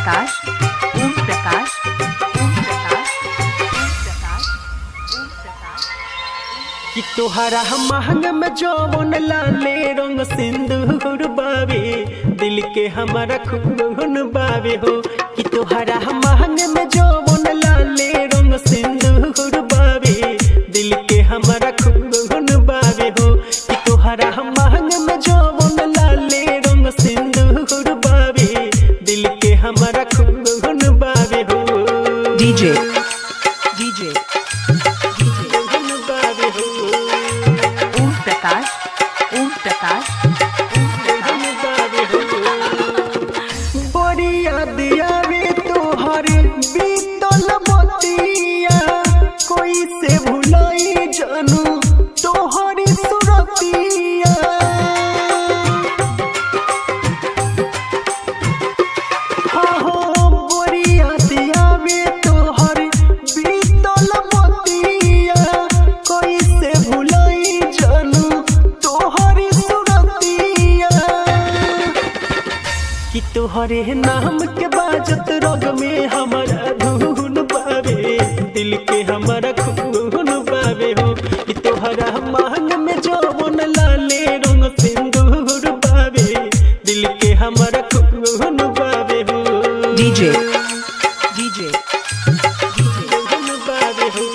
प्रकाश ओम प्रकाश ओम प्रकाश ओम प्रकाश ओम प्रकाश। कि तोहरा महंग में जौवन लाले रंग सिंदूर बावे, दिल के हमारा खून बावे हो। कि तोहरा महंग में जौवन लाले रंग सिंदूर बावे, दिल के हमारा खून बावे हो। कि तोहरा महंग में जौवन लाले रंग सिंदूर बावे, दिल के हमारा खून बावे हो। डीजे डीजे खून बावे हो। ओम प्रकाश ओम प्रकाश ओम प्रकाश। बड़ी याद आवे तोहर बीतल बतिया, कोई से भुलाई जानू तोहरी सुरतिया। हाँ बड़ी याद आवे तोहर बीतल बतिया, कोई से भुलाई जानू तोहरी सुरतिया। कि तोहरे नाम के बाजत रग में हमारा धुन बावे, दिल के हमारा खून बावे हो। कि तोहरा मांग में जौवन लाले रंग सिंदूर बावे, दिल के हमारा खून बावे हो। डीजे डीजे खून बावे हो।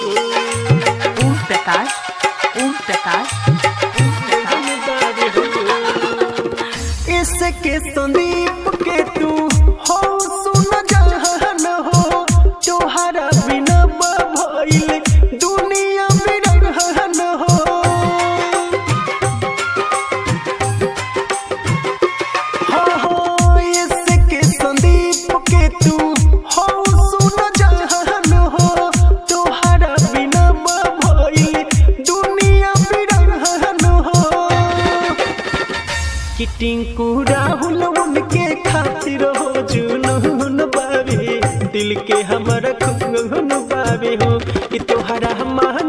ओम प्रकाश ओम प्रकाश खून बावे हो। इसके संदीप के तू हो सुन जहान हो, तोहरा बिना भइल दुनिया बिरहन हो। हाँ इसके संदीप के तू हो सुन जहान हो, तोहरा बिना भइल दुनिया बिरहन हो। कि टिंकू राहुल उनके खातिर हो जुनून बावे, दिल के हमारा खून बावे हो। कि तोहरा मान